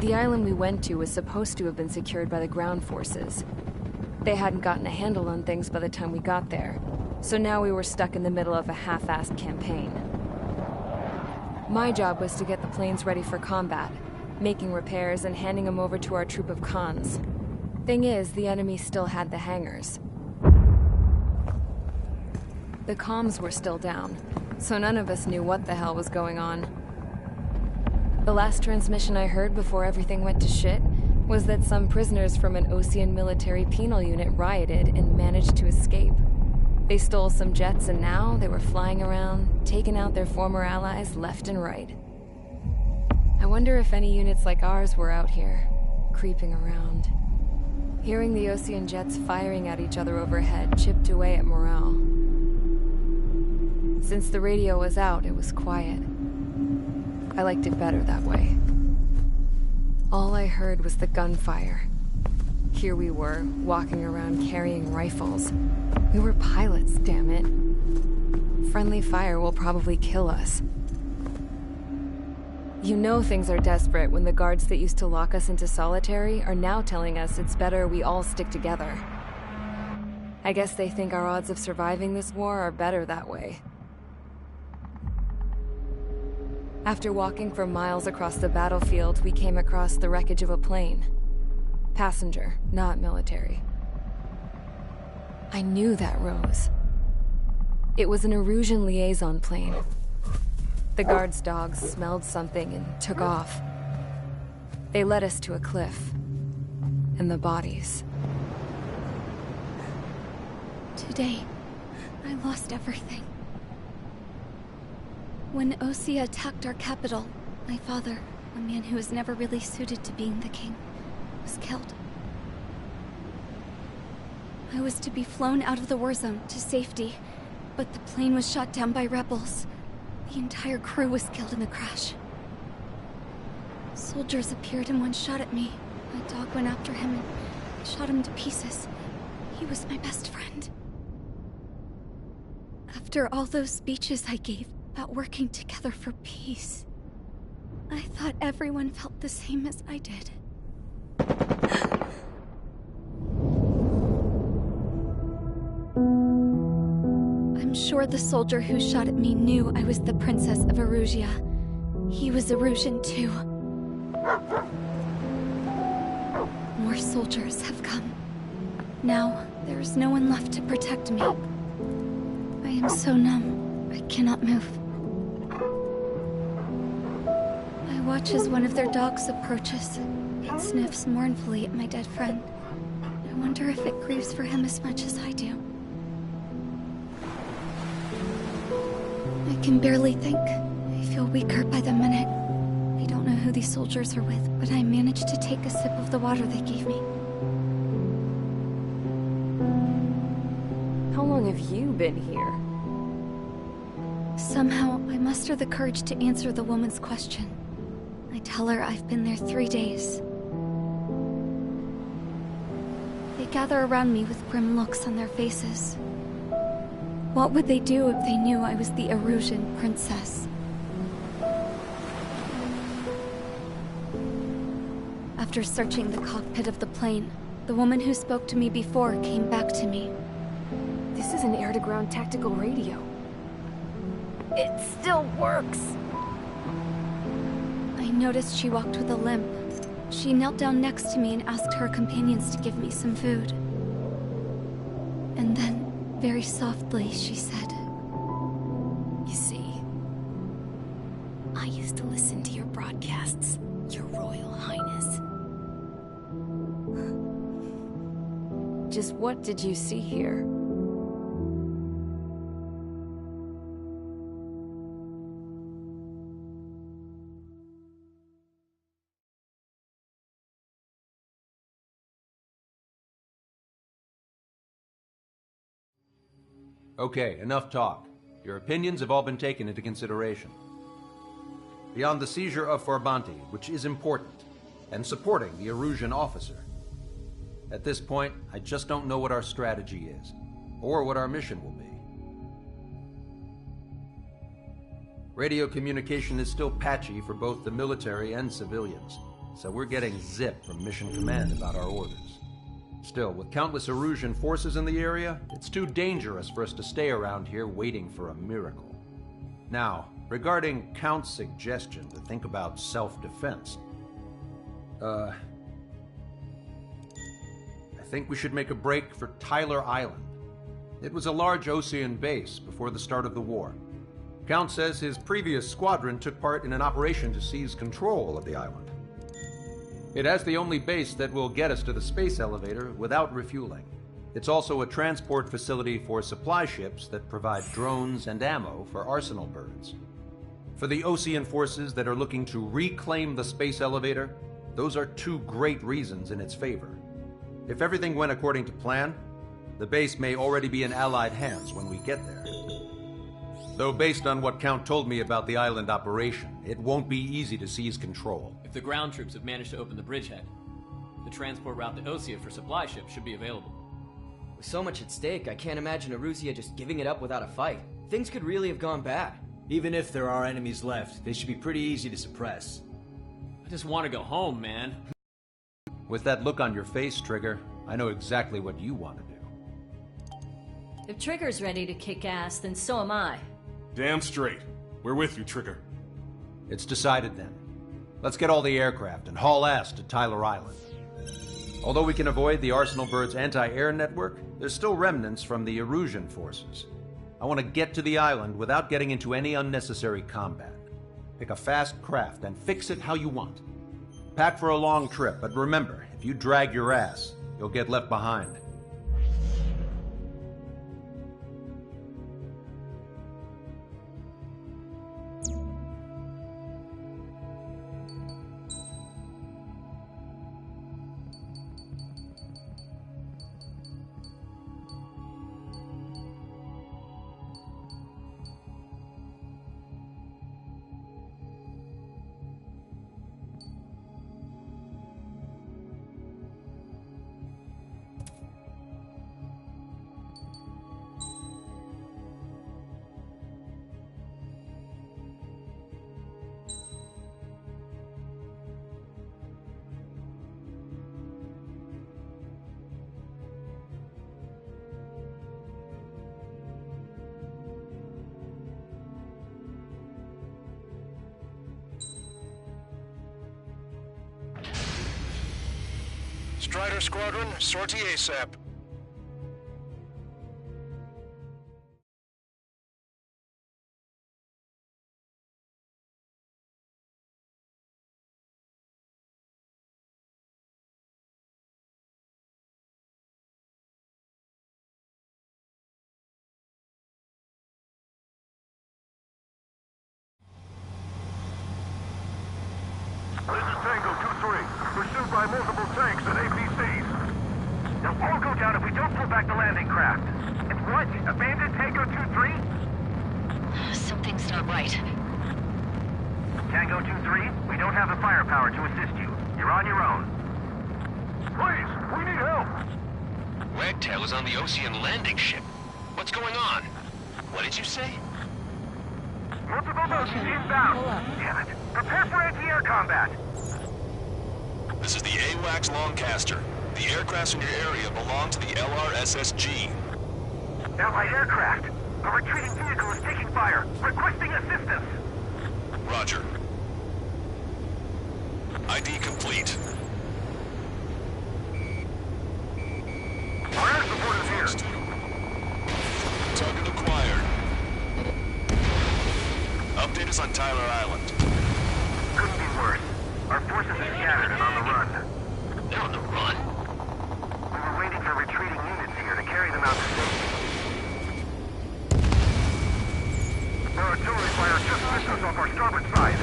The island we went to was supposed to have been secured by the ground forces. They hadn't gotten a handle on things by the time we got there, so now we were stuck in the middle of a half-assed campaign. My job was to get the planes ready for combat, making repairs and handing them over to our troop of cons. Thing is, the enemy still had the hangars. The comms were still down, so none of us knew what the hell was going on. The last transmission I heard before everything went to shit was that some prisoners from an Osean military penal unit rioted and managed to escape. They stole some jets and now they were flying around, taking out their former allies left and right. I wonder if any units like ours were out here, creeping around. Hearing the Osean jets firing at each other overhead chipped away at morale. Since the radio was out, it was quiet. I liked it better that way. All I heard was the gunfire. Here we were, walking around carrying rifles. We were pilots, damn it. Friendly fire will probably kill us. You know things are desperate when the guards that used to lock us into solitary are now telling us it's better we all stick together. I guess they think our odds of surviving this war are better that way. After walking for miles across the battlefield, we came across the wreckage of a plane. Passenger, not military. I knew that rose. It was an Erusian liaison plane. The guard's dogs smelled something and took off. They led us to a cliff. And the bodies. Today, I lost everything. When Osea attacked our capital, my father, a man who was never really suited to being the king, was killed. I was to be flown out of the war zone to safety, but the plane was shot down by rebels. The entire crew was killed in the crash. Soldiers appeared and one shot at me. My dog went after him and shot him to pieces. He was my best friend. After all those speeches I gave about working together for peace, I thought everyone felt the same as I did. I'm sure the soldier who shot at me knew I was the Princess of Erusia. He was Erusian too. More soldiers have come. Now, there is no one left to protect me. I am so numb, I cannot move. I watch as one of their dogs approaches. It sniffs mournfully at my dead friend. I wonder if it grieves for him as much as I do. I can barely think. I feel weaker by the minute. I don't know who these soldiers are with, but I managed to take a sip of the water they gave me. How long have you been here? Somehow, I muster the courage to answer the woman's question. I tell her I've been there 3 days. They gather around me with grim looks on their faces. What would they do if they knew I was the Erusian princess? After searching the cockpit of the plane, the woman who spoke to me before came back to me. This is an air-to-ground tactical radio. It still works! I noticed she walked with a limp. She knelt down next to me and asked her companions to give me some food. And then, very softly, she said, You see, I used to listen to your broadcasts, Your Royal Highness. Just what did you see here? Okay, enough talk. Your opinions have all been taken into consideration. Beyond the seizure of Forbanti, which is important, and supporting the Erusian officer, at this point, I just don't know what our strategy is, or what our mission will be. Radio communication is still patchy for both the military and civilians. so we're getting zip from Mission Command about our orders. Still, with countless Erusian forces in the area, it's too dangerous for us to stay around here waiting for a miracle. Now, regarding Count's suggestion to think about self-defense, I think we should make a break for Tyler Island. It was a large Osean base before the start of the war. Count says his previous squadron took part in an operation to seize control of the island. It has the only base that will get us to the space elevator without refueling. It's also a transport facility for supply ships that provide drones and ammo for arsenal birds. For the Osean forces that are looking to reclaim the space elevator, those are two great reasons in its favor. If everything went according to plan, the base may already be in Allied hands when we get there. Though based on what Count told me about the island operation, it won't be easy to seize control. If the ground troops have managed to open the bridgehead, the transport route to Osea for supply ships should be available. With so much at stake, I can't imagine Erusia just giving it up without a fight. Things could really have gone bad. Even if there are enemies left, they should be pretty easy to suppress. I just want to go home, man. With that look on your face, Trigger, I know exactly what you want to do. If Trigger's ready to kick ass, then so am I. Damn straight. We're with you, Trigger. It's decided then. Let's get all the aircraft and haul ass to Tyler Island. Although we can avoid the Arsenal Bird's anti-air network, there's still remnants from the Erusian forces. I want to get to the island without getting into any unnecessary combat. Pick a fast craft and fix it how you want. Pack for a long trip, but remember, if you drag your ass, you'll get left behind. Strider Squadron, sortie ASAP. This is Tango 2-3, pursued by multiple tanks and APCs. They'll all go down if we don't pull back the landing craft. It's what? Abandoned Tango 2-3? Something's not right. Tango 2-3, we don't have the firepower to assist you. You're on your own. Please, we need help. Wagtail is on the Osean landing ship. What's going on? What did you say? Multiple boats inbound. Damn it. Prepare for anti-air combat. This is the AWACS Longcaster. The aircrafts in your area belong to the LRSSG. Allied aircraft. A retreating vehicle is taking fire. Requesting assistance. Roger. ID complete. Our air support is here. Target acquired. Update us on Tyler Island. Couldn't be worse. Our forces are scattered and on the run. They're on the run? We were waiting for retreating units here to carry them out to safety. Our artillery fire just missed us off our starboard side.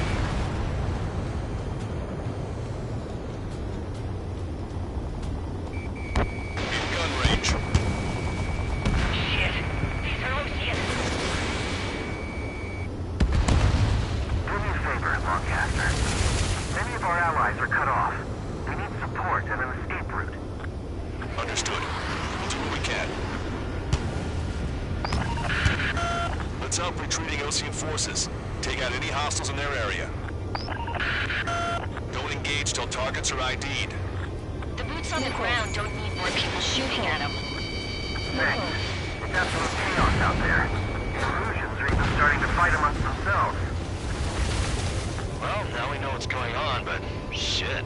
In gun range. Shit. These are Osean. Do me a favor, Longcaster. Many of our allies are cut off. We need support and an escape route. Understood. We'll do what we can. Let's help retreating Osean forces. Take out any hostiles in their area. Go and engage engage till targets are ID'd. The boots on the ground don't need more people shooting at them. Thanks. It's absolute chaos out there. The Erusians are even starting to fight amongst themselves. Well, now we know what's going on, but shit.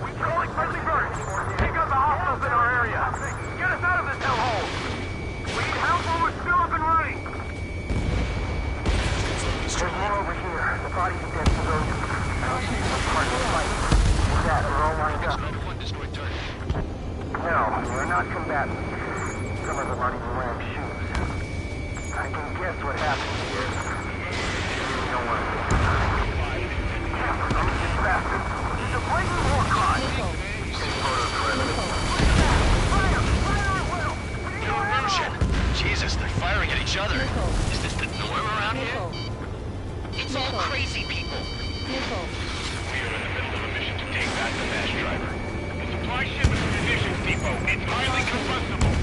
We calling friendly birds. Take out the hostiles in our area. Get us out of this hellhole. We need help while we're still up and running. There's more over here. The bodies of dead civilians. Erusians are part of the fight. With that, we're all lined up. No, we're not combatants. Some of them aren't even wearing shoes. I can guess what happened here. You don't want to think about it. These bastards. It's a blatant war crime. Take photos for evidence. New Erusian! Jesus, they're firing at each other. Is this the norm around here? It's all crazy people. We are in the middle of a mission to take back the mass driver. The supply ship is a munitions depot. It's highly combustible.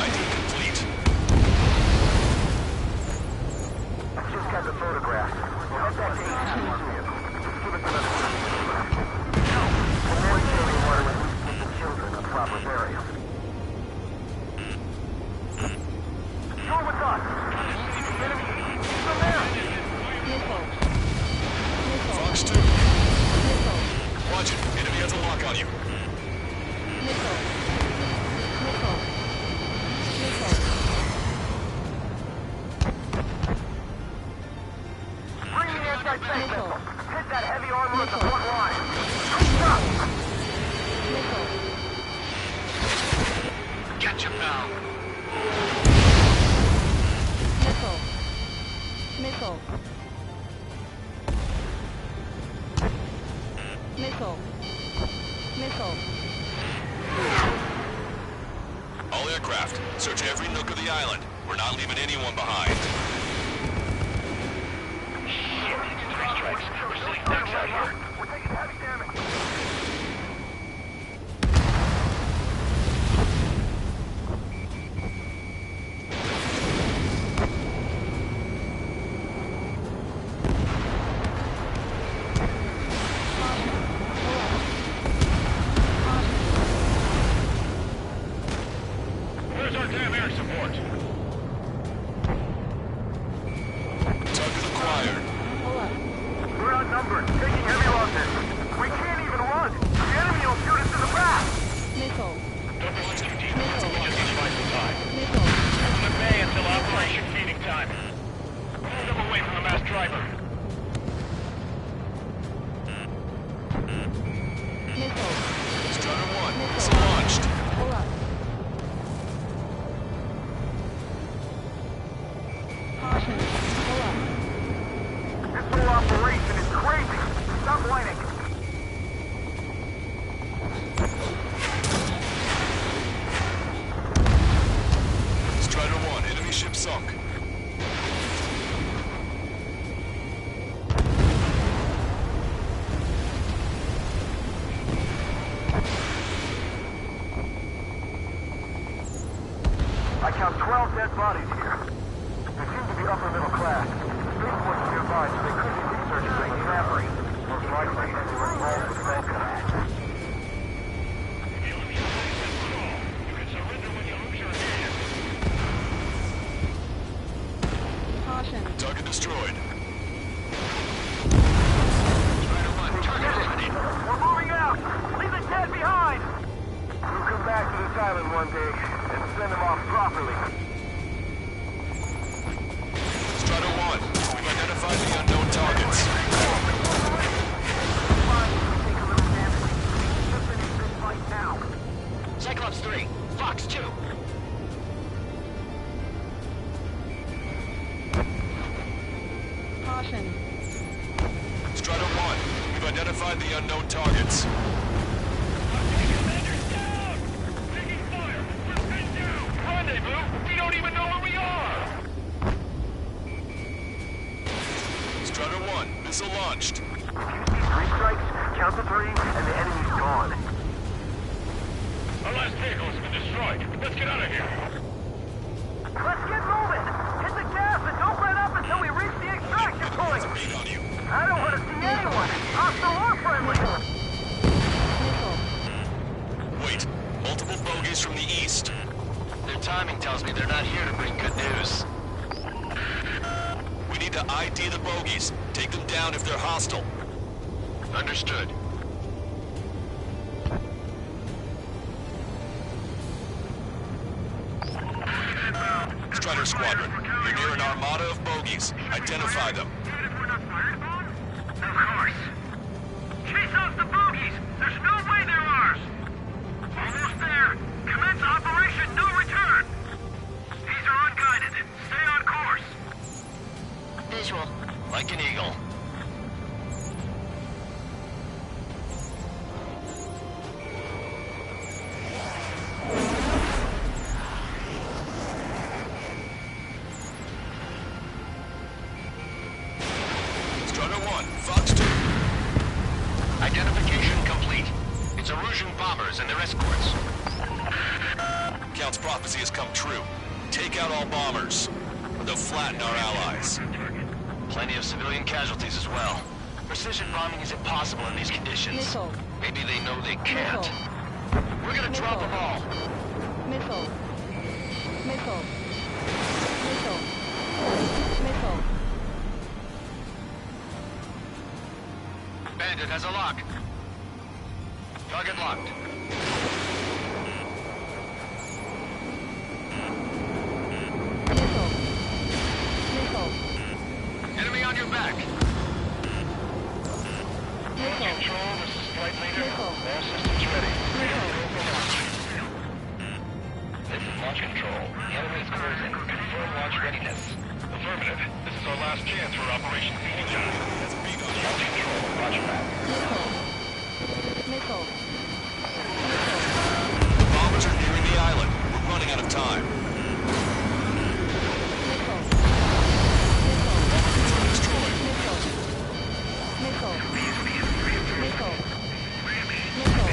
ID complete. I just got the photograph. We'll head back to museum. Give us another 15 minutes. And then we want to give the children a proper burial. You're with us. The enemy is from there. Fox 2. Watch it. Enemy has a lock on you. Bring the anti-tank missile. Hit that heavy armor at the front line. Stop! Get your pal. All aircraft, search every nook of the island. We're not leaving anyone behind. Shit. 3 strikes. We're seeing ducks out here. We're taking heavy damage. Where's our damn air support? Target acquired. We're outnumbered. Taking heavy losses. We can't even run. The enemy will shoot us in the back. Don't be too deep. We just need to buy some time. Open the bay until operation feeding time. Move them away from the mass driver. Strider 1, missile launched. This whole operation is crazy. Stop whining. Strider 1, enemy ship sunk. I count 12 dead bodies here. They seem to be upper middle class. Spaceport's nearby, so they could be researchers in the family. Most likely, they were involved with Falcon. You can surrender when you lose your hand. Target destroyed. We're moving out! Leave the dead behind! We'll come back to this island one day and send them off properly. Strider 1, we've identified the unknown targets. Cyclops 3, Fox 2. Strider 1, we've identified the unknown targets. Commander's down! Taking fire! We're pinned down! Rendezvous? We don't even know where we are! Strider 1, missile launched. 3 strikes, count to 3, and the enemy's gone. Our last vehicle has been destroyed. Let's get out of here! Let's get moving! east. Their timing tells me they're not here to bring good news. We need to ID the bogies. Take them down if they're hostile. Understood. Strider Squadron, you're near an armada of bogies. Identify them. Of course. Chase off the bogies! There's no way they're ours! Almost there! Commence Operation No Return! These are unguided. Stay on course. Visual. Like an eagle. Strider 1, Fox 2. Identification complete. It's Erusian bombers and their escorts. Count's prophecy has come true. Take out all bombers. They'll flatten our allies. Plenty of civilian casualties as well. Precision bombing is impossible in these conditions. Missile. Maybe they know they can't. Missile. We're gonna drop them all. Missile. Missile. Missile. Missile. Bandit has a lock. Target locked. Missile. Missile. Enemy on your back. Missile. Control, this is Flight Leader. Missile. All systems ready. Missile. This is Launch Control. The enemy is closing. Confirm launch readiness. Affirmative. This is our last chance for Operation Feeding Time. Launch Control. Roger that. Missile. Missile. The bombers are nearing the island. We're running out of time. Missile. Destroyed. Missile. Missile. Missile. Missile.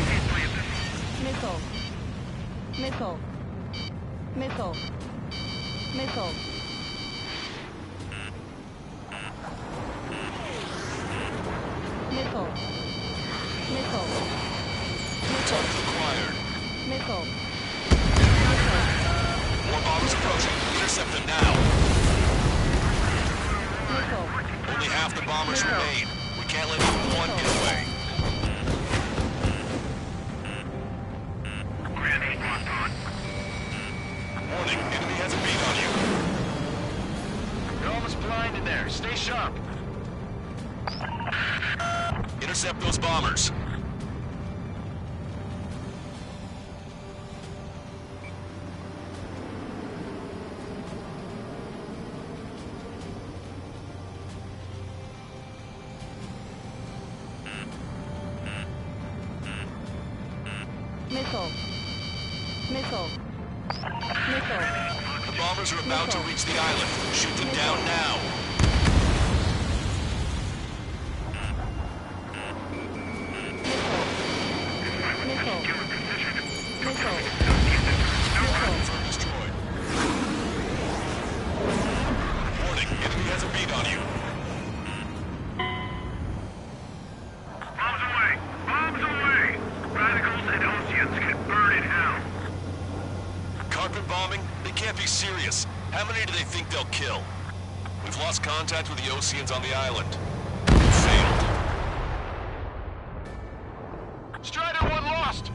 Missile. Missile. Missile. Missile. Missile. Target acquired. Missile. More bombers approaching. Intercept them now. Missile. Only half the bombers remain. We can't let even one get away. Grenade locked on. Warning, enemy has a beat on you. You're almost blind in there. Stay sharp. Intercept those bombers. Missile. Missile. Missile. The bombers are about to reach the island. Shoot them down now. Missile. Missile. Destroyed. Warning, enemy has a beat on you. Bombs away! Bombs away! Radicals and Oceans can burn in hell. Carpet bombing? They can't be serious. How many do they think they'll kill? We've lost contact with the Oceans on the island. We failed. Strider 1 lost!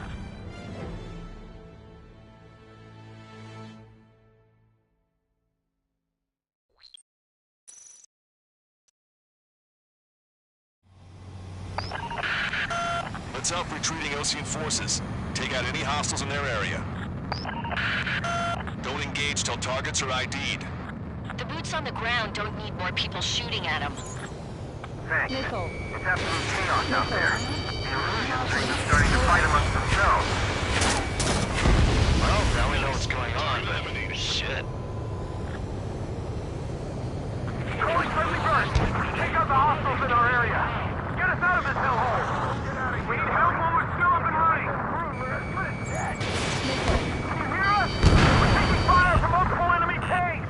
Let's help retreating Ocean forces. Take out any hostiles in their area. Don't engage till targets are ID'd. The boots on the ground don't need more people shooting at them. Thanks. Missile. It's absolute chaos out there. The Erusian things are starting to fight amongst themselves. Well, now we know what's going on, but shit. Calling friendly burst. Take out the hostiles in our area. Get us out of this hellhole. We need help while we're still up and running. Missile. Can you hear us? We're taking fire from multiple enemy tanks.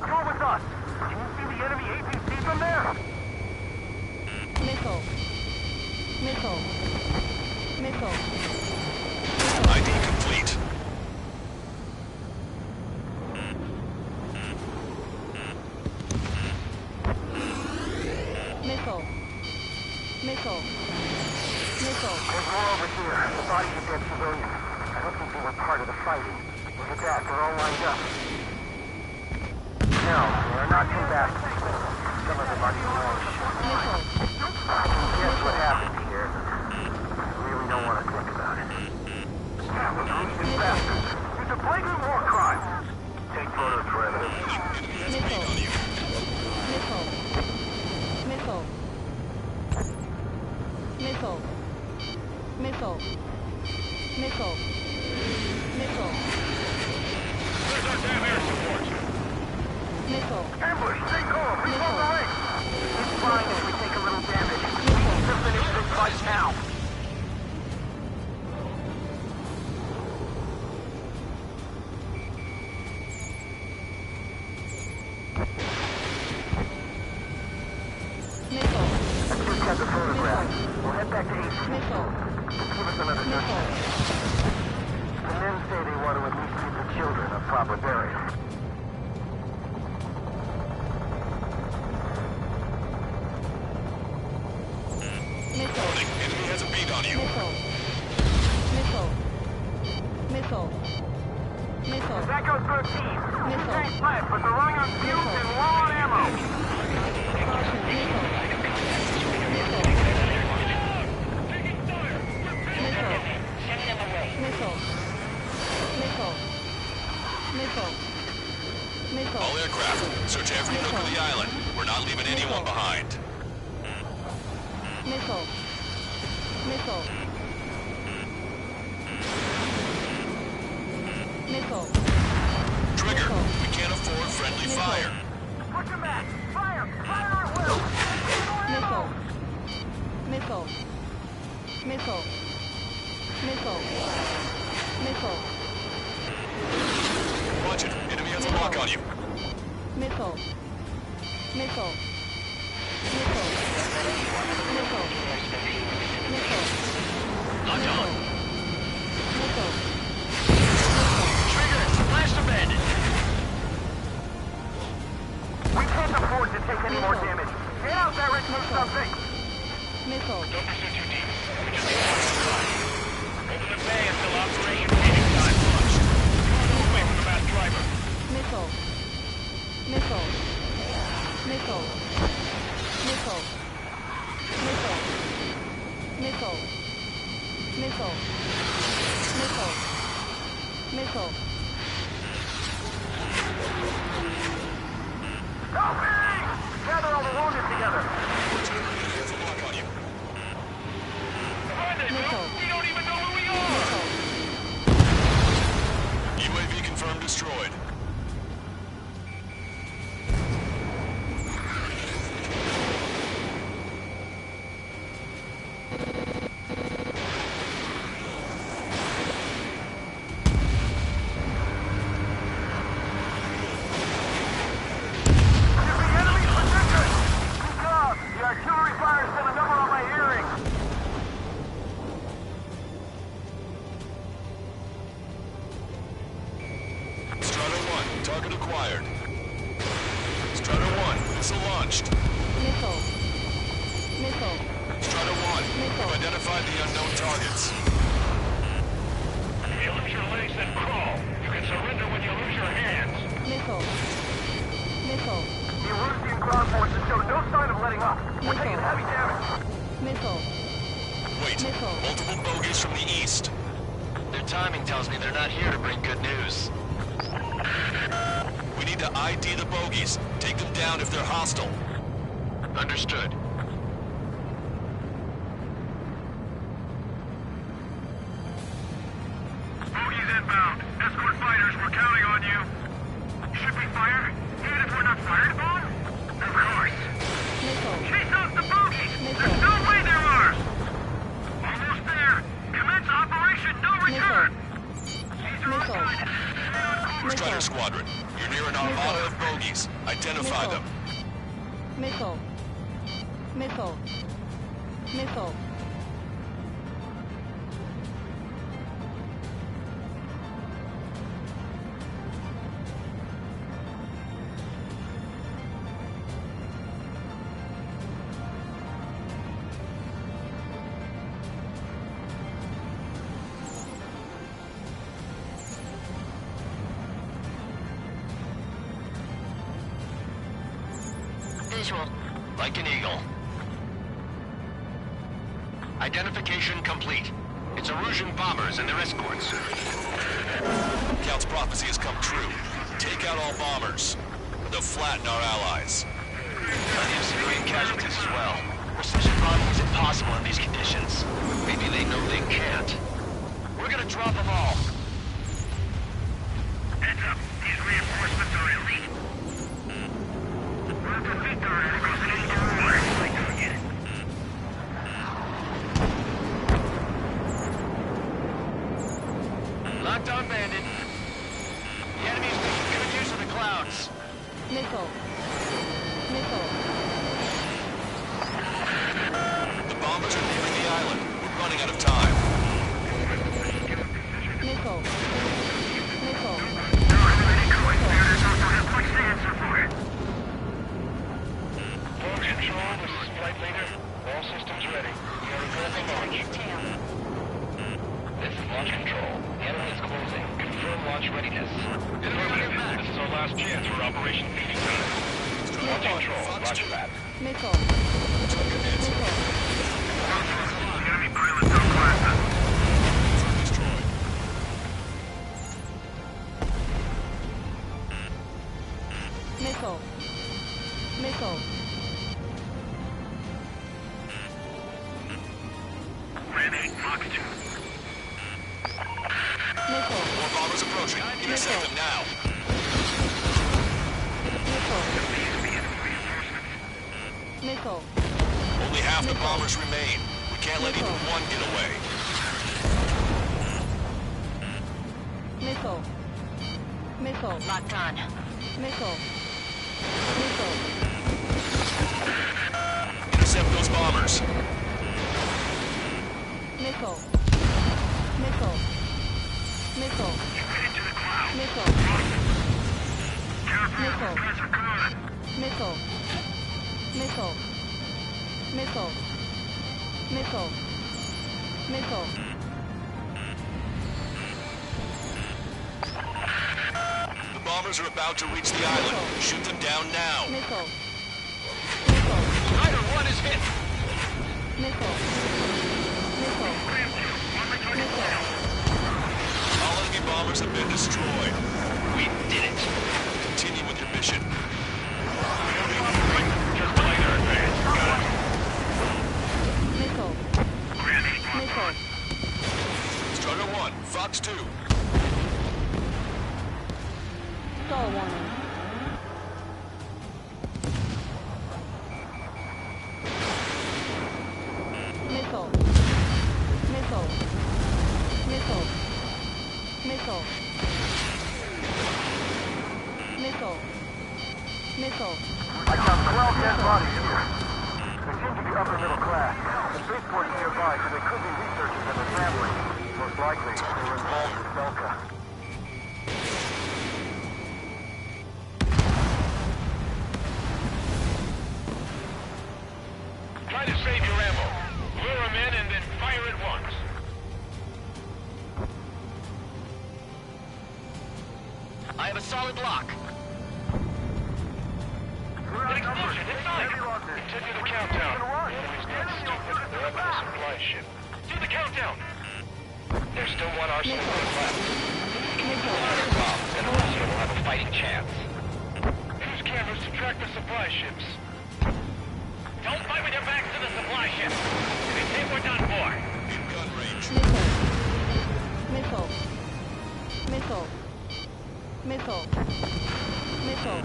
You're with us. Can you see the enemy APC from there? Missile. Missile. Missile. ID complete. fighting. Look at that, they're all lined up. No, they're not combatants. Some of them aren't even wearing shoes. I can guess what happened here. I really don't want to think about it. That was ruthless bastards. It's a blatant war crime. Take photos for evidence. Missile. Missile. Missile. Missile. Missile. Missile. Where's our damn air support? Missile. Ambush, stay calm. We hold the ring. It's fine if we take a little damage. We need to finish this fight now. Missile. I just got the photograph. We'll head back to AC. Missile. Give us another 30 Missile. minutes. The men say they want to at least give the children a proper burial. Missile. Enemy has a beat on you. Missile. Missile. Missile. Missile. That goes 13. Missile. Tanks left, but they're running on fumes and low on ammo. Caution. Missile. Missile. Missile. Missile. Missile. Missile. All aircraft, search every nook of the island. We're not leaving anyone behind. Missile. Missile. Missile. Trigger, we can't afford friendly fire. Push them back. Fire! Fire at will! Missile. Missile. Missile. Missile. Missile. Watch it. Enemy has a lock on you. Missile. Missile. Missile. Missile. Missile. Locked on. Missile. Trigger, blast abandoned. We can't afford to take any more damage. Get out there and do something! Missile. Don't pursue too deep. We just need more supply. Open the bay until Operation Phoenix time launch. Move away from the mass driver. Missile. Missile. Missile. Missile. Missile. Missile. Missile. Missile. Missile. Help me! Gather all the wounded together. Enemy has a lock on you. Rendezvous? We don't even know who we are! UAV confirmed destroyed. Enemy position! Good job! The artillery fire sent a number on my hearing. Strato 1, target acquired. Strato 1, missile launched. Missile. Missile. Strato 1, you've identified the unknown targets. If you lose your legs, then crawl. You can surrender when you lose your hands. Missile. Missile. The Erusian ground forces show no sign of letting up. We're taking heavy damage. Missile. Wait, Missile. multiple bogies from the east. Their timing tells me they're not here to bring good news. We need to ID the bogies. Take them down if they're hostile. Understood. Bogies inbound. Escort fighters, we're counting on you. Should we fire? Even if we're not fired upon? Of course. Missile. Chase off the bogies! Missile. There's no way they're ours! Almost there. Commence operation no return! These are Missile. unguided. Stay on course. Strider Squadron, you're near an armada of bogies. Identify Missile. them. Missile. Missile. Missile. visual. Like an eagle. Identification complete. It's Erusian bombers and their escorts. Count's prophecy has come true. Take out all bombers. They'll flatten our allies. Plenty of civilian casualties as well. Precision bombing is impossible in these conditions. Maybe they know they can't. We're gonna drop them all. Heads up. These reinforcements are elite. We'll defeat the radicals in any order. Lockdown bandit. The enemy's making good use of the clouds. Missile. Missile. The bombers are nearing the island. We're running out of time. Missile. Missile. There's also have much to answer for it. Force control, this is flight leader. All systems ready. We are reporting launch. This is launch control. The enemy is closing. Confirm launch readiness. This is our last chance for Operation Feeding Time. Launch control. Roger that. Missile. Missile. Enemy pilots on classes. Missile. Missile. Red 8, Mach 2. Missile. More bombers approaching. Intercept them now. Missile. Missile. Only half the bombers remain. We can't let even one get away. Missile. Missile. Locked on. Missile. Missile. Intercept those bombers. Missile. Missile. Missile. Into the clouds. Missile. Careful, Missile. threats are coming. Missile. Missile. Missile. Missile. Missile. The bombers are about to reach the island. Shoot them down now. Missile. Missile. Snyder 1 is hit. Missile. Missile. Missile. All enemy bombers have been destroyed. We did it. Continue with your mission. Just later, advance. Got it. Missile. Missile. Strider 1, Fox 2. Stall warning. Missile. Missile. Missile. Missile. Missile. Missile. I count 12 dead bodies here. They seem to be upper middle class. The spaceport's nearby, so they could be researchers and their families. Most likely, they were involved with Belka. Try to save your ammo. Lure them in and then fire at once. I have a solid lock. An explosion inside! Continue the countdown. The enemy's not stupid. They're up in the supply ship. Do the countdown! There's still one arsenal left. Fire bombs, and Russia will have a fighting chance. Use cameras to track the supply ships. Don't fight with your backs to the supply ship. They think we're done for. In gun range. Missile. Missile. Missile. Missile.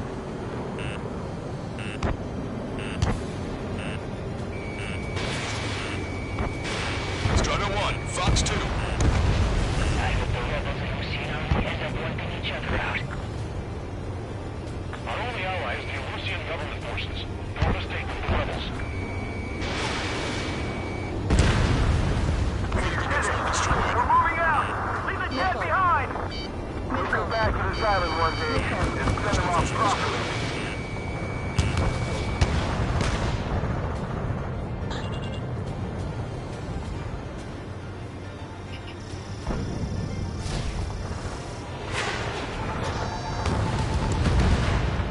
Strider 1, Fox 2. I hope the rebels and Lucina end up wiping each other out. Our only ally is the Russian government forces. Don't mistake them for rebels. We're moving out! Leave the jet behind! We'll come back to this island one day and send them off properly.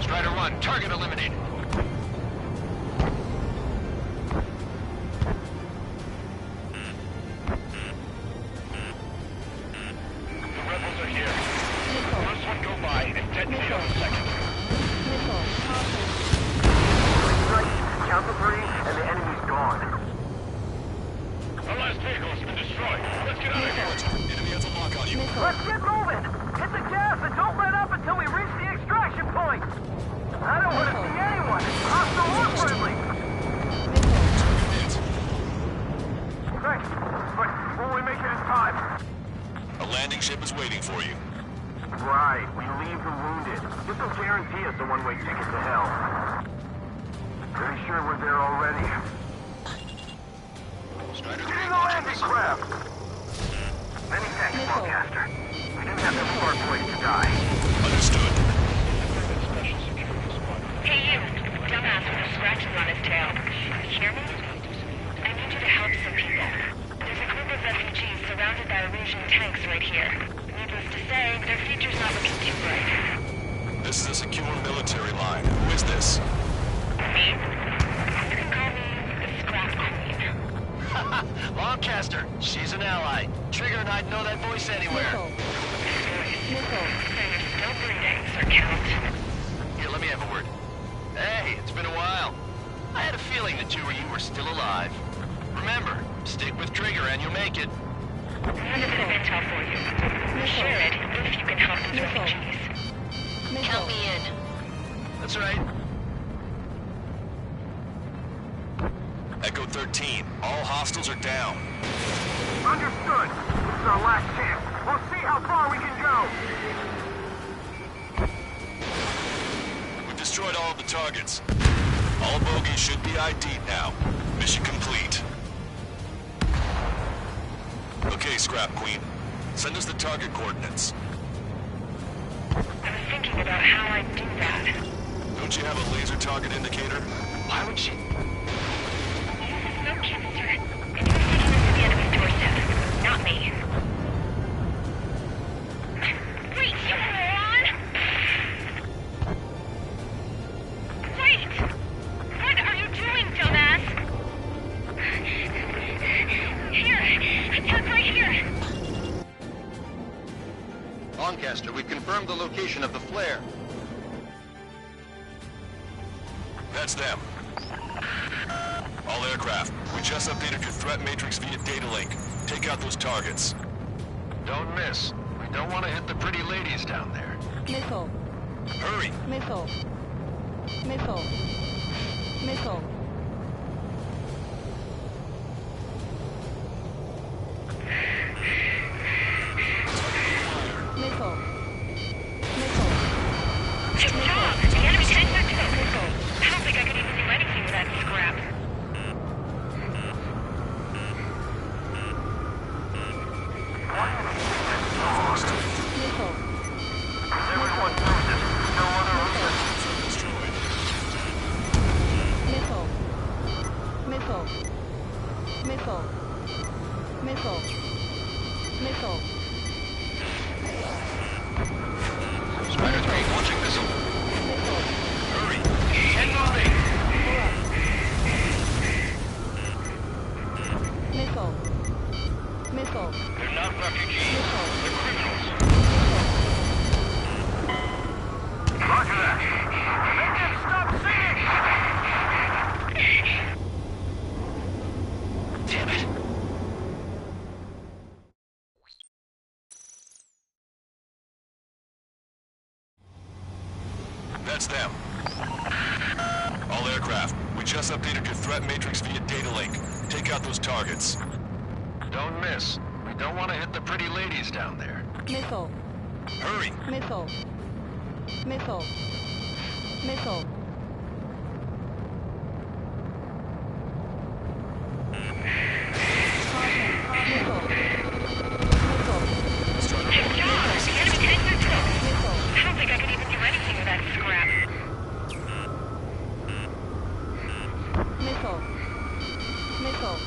Strider 1, target eliminated. down debris, and the enemy's gone. Our last vehicle has been destroyed. Let's get out of here. Enemy has a lock on you. Let's get moving! Hit the gas and don't let up until we reach the extraction point! I don't want to see anyone, hostile or friendly! Thanks, but will we make it in time? A landing ship is waiting for you. Right, we leave the wounded. This will guarantee us a one-way ticket to hell. Pretty sure we're there already. Strider Get in the landing craft! Many thanks, Spellcaster. We didn't have to leave our boys to die. Understood. Hey you, dumbass with the scratches on his tail. You hear me? I need you to help some people. There's a group of refugees surrounded by Erusian tanks right here. Needless to say, their future's not looking too bright. This is a secure military line. Who is this? Me? You can call me the Scrap Queen. Lancaster, she's an ally. Trigger and I'd know that voice anywhere. So you're still breathing, Sir Count. Here, let me have a word. Hey, it's been a while. I had a feeling the two of you were still alive. Remember, stick with Trigger and you'll make it. I have a bit of intel for you. Share it if you can help these refugees. Count me in. That's right. Echo 13. All hostiles are down. Understood. This is our last chance. We'll see how far we can go. We've destroyed all of the targets. All bogies should be ID'd now. Mission complete. Okay, Scrap Queen. Send us the target coordinates. I was thinking about how I'd do that. Don't you have a laser target indicator? Why would she? No kidding, sir. And you're taking this to the enemy's doorstep, not me. Wait, you moron! Wait! What are you doing, dumbass? Here, tuck right here. Lancaster, we've confirmed the location of the flare. That's them. All aircraft, we just updated your threat matrix via data link. Take out those targets. Don't miss. We don't want to hit the pretty ladies down there. Missile. Hurry! Missile. Missile. Missile. Missile. Missile. Good job! The enemy tanks are toast. I don't think I could even do anything with that scrap. Missile. Everyone knows this. No other reason. Missile. Missile. Missile. Missile. Missile. Strider 3, launching missile. Missile. Hurry! Get moving! Missile. Missile. They're not refugees. Missile. They're criminals. Roger that. Make them stop singing! Damn it. That's them. All aircraft, we just updated your threat matrix via data link. Take out those targets. Don't miss. We don't want to hit the pretty ladies down there. Missile. Hurry! Missile. Missile. Missile. Missile. Good job! The enemy tanks are toast. I don't think I could even do anything with that scrap. Missile. Missile.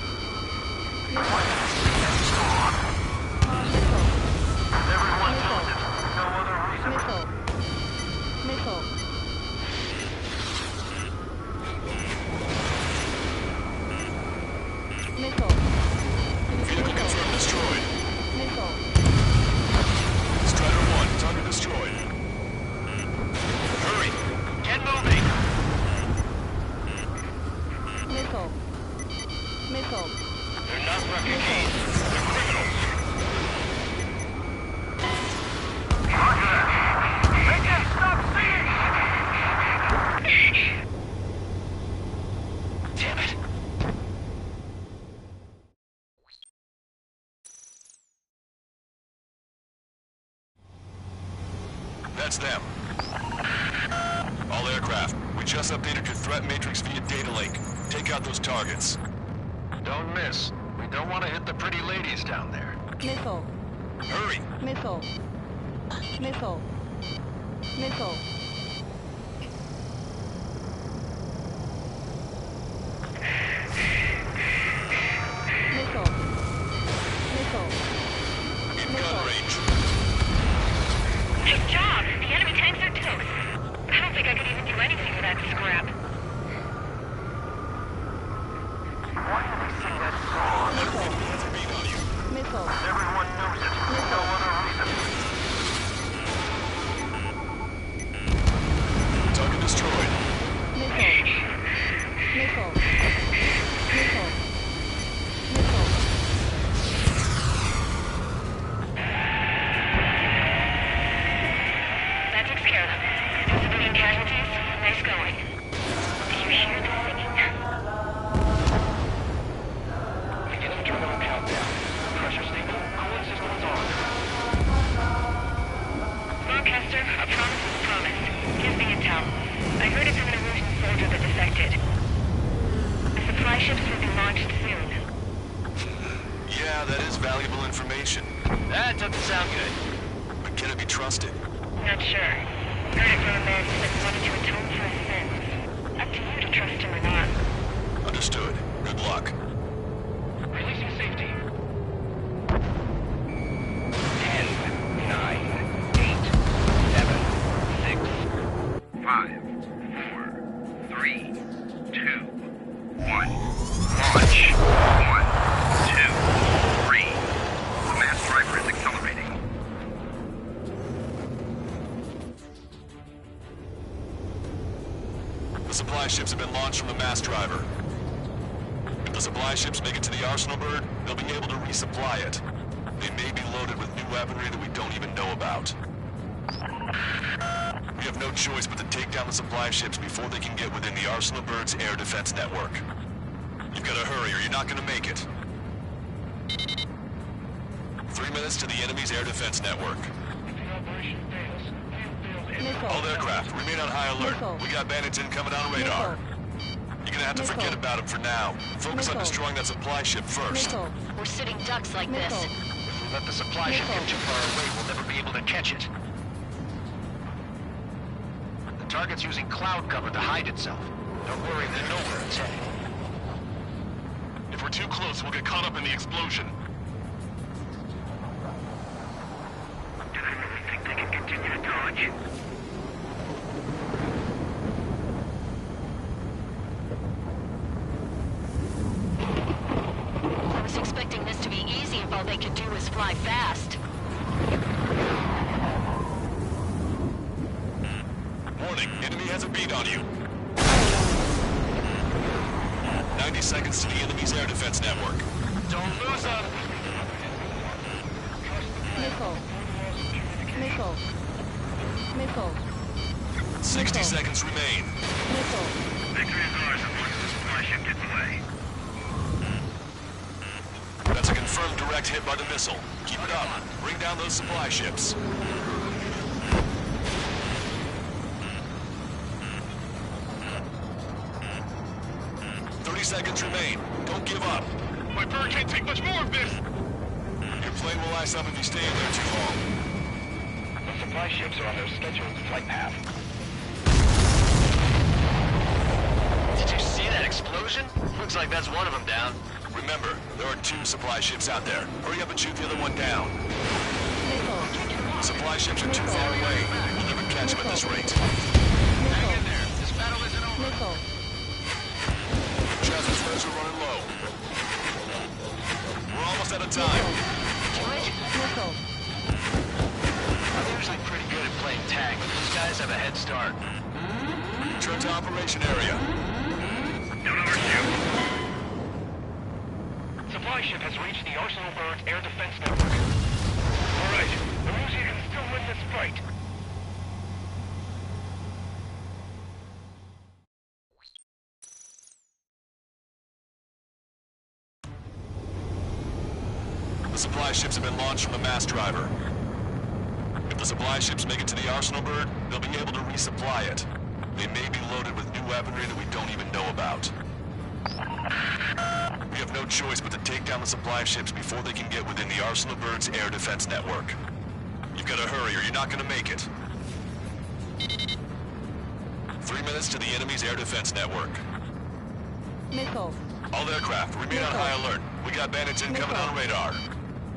Everyone knows it. No other reason. Missile. Missile. That's them. All aircraft, we just updated your threat matrix via data link. Take out those targets. Don't miss. We don't want to hit the pretty ladies down there. Missile. Hurry! Missile. Missile. Missile. Missile. Missile. In gun range. Nice job! The enemy tanks are toast. I don't think I could even do anything with that scrap. Why do they say that song? Missile. Everyone knows it. No other reason. Target destroyed. Missile. Missile. Missile. Missile. That takes care of them. No civilian casualties. Nice going. Do you hear the singing? Beginning terminal countdown. Pressure stable. Cooling systems on. Broadcaster, a promise is a promise. Give me intel. I heard it's an Erusian soldier that defected. The supply ships will be launched soon. Yeah, that is valuable information. That doesn't sound good. But can it be trusted? Not sure. Heard it from a man who said wanted to atone for his sins. Up to you to trust him or not. Understood. Good luck. Releasing safety. 10, 9, 8, 7, 6, 5, 4, 3, 2, 1. Launch. 1, 2, 3. The mass driver is accelerating. The supply ships have been launched from the mass driver. If the supply ships make it to the Arsenal bird, they'll be able to resupply it. They may be loaded with new weaponry that we don't even know about. We have no choice but to take down the supply ships before they can get within the Arsenal bird's air defense network. You've got to hurry or you're not going to make it. 3 minutes to the enemy's air defense network. Missile. All aircraft, remain on high alert. Missile. We got bandits incoming on radar. You're gonna have to forget Missile. about them for now. Focus on Missile. destroying that supply ship first. Missile. We're sitting ducks like this. Missile. If we let the supply ship get too far away, we'll never be able to catch it. The target's using cloud cover to hide itself. Don't worry, they know where it's headed. If we're too close, we'll get caught up in the explosion. Do they really think they can continue to dodge? I was expecting this to be easy if all they could do was fly fast. Warning, enemy has a beat on you. 90 seconds to the enemy's air defense network. Don't lose them! Missile. Missile. Missile. 60 Missile. seconds remain. Missile. Victory is ours as long as the supply ship gets away. That's a confirmed direct hit by the missile. Keep it up. Bring down those supply ships. Seconds remain. Don't give up. My bird can't take much more of this! Your plane will ice up if you stay in there too long. The supply ships are on their scheduled flight path. Did you see that explosion? Looks like that's one of them down. Remember, there are 2 supply ships out there. Hurry up and shoot the other one down. Supply ships are too far away. We'll never catch them at this rate. Hang in there. This battle isn't over. Missile. Transfers are running low. We're almost out of time. Missile. I'm usually pretty good at playing tag, but these guys have a head start. Return to operation area. Don't overshoot. Supply ship has reached the Arsenal Bird's air defense network. All right, Erusia can still win this fight. The supply ships have been launched from the mass driver. If the supply ships make it to the arsenal bird, they'll be able to resupply it. They may be loaded with new weaponry that we don't even know about. We have no choice but to take down the supply ships before they can get within the arsenal bird's air defense network. You've got to hurry or you're not going to make it. 3 minutes to the enemy's air defense network. Missile. All aircraft, remain on high alert. We got bandits incoming on radar.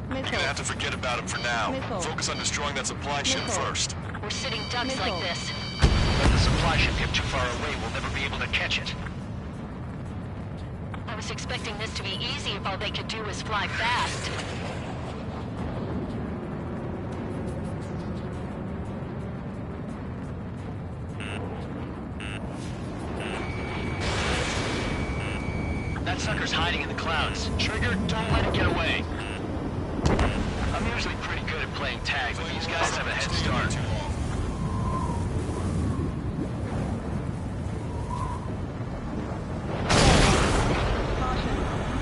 You're gonna have to forget about them for now. Focus on destroying that supply ship first. We're sitting ducks like this. Let the supply ship get too far away, we'll never be able to catch it. I was expecting this to be easy if all they could do was fly fast. That sucker's hiding in the clouds. Trigger, don't let it get away. I'm usually pretty good at playing tag, but these guys have a head start. Caution.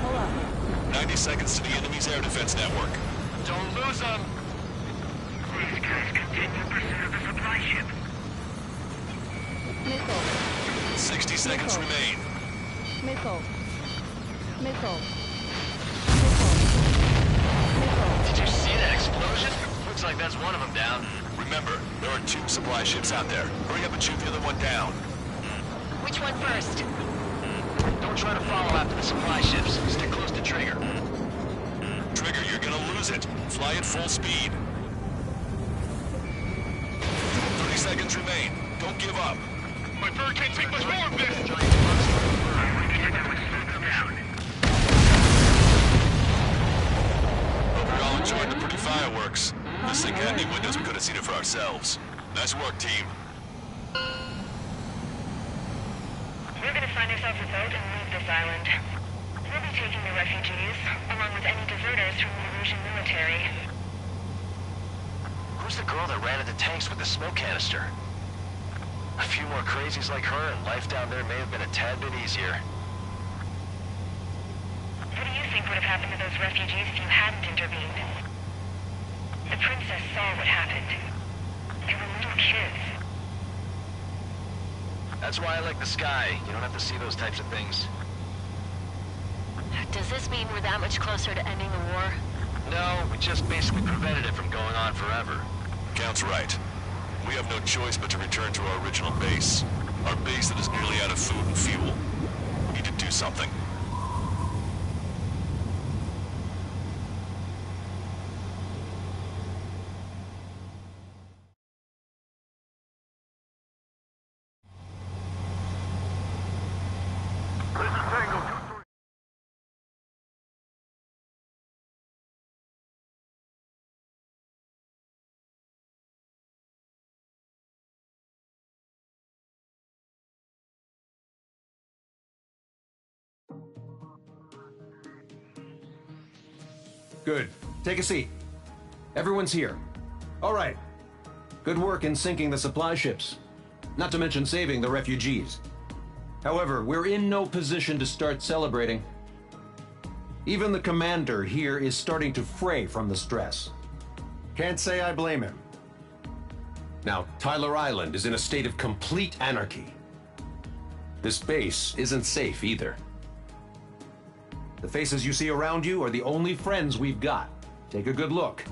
Pull up. 90 seconds to the enemy's air defense network. Don't lose them. These guys continue pursuit of the supply ship. Missile. 60 seconds remain. Missile. Missile. Did you see that explosion? Looks like that's one of them down. Remember, there are 2 supply ships out there. Hurry up and shoot the other one down. Which one first? Don't try to follow after the supply ships. Stick close to Trigger. Trigger, you're gonna lose it. Fly at full speed. 30 seconds remain. Don't give up. My bird can't take much more of this! Hope you're all enjoying the pretty fireworks. This thing had any windows, we could have seen it for ourselves. Nice work, team. We're gonna find ourselves a boat and leave this island. We'll be taking the refugees, along with any deserters from the Erusian military. Who's the girl that ran into tanks with the smoke canister? A few more crazies like her, and life down there may have been a tad bit easier. What do you think would have happened to those refugees if you hadn't intervened? The princess saw what happened. They were little kids. That's why I like the sky. You don't have to see those types of things. Does this mean we're that much closer to ending the war? No, we just basically prevented it from going on forever. Count's right. We have no choice but to return to our original base. Our base that is nearly out of food and fuel. We need to do something. Good. Take a seat. Everyone's here. All right. Good work in sinking the supply ships. Not to mention saving the refugees. However, we're in no position to start celebrating. Even the commander here is starting to fray from the stress. Can't say I blame him. Now, Tyler Island is in a state of complete anarchy. This base isn't safe either. The faces you see around you are the only friends we've got. Take a good look.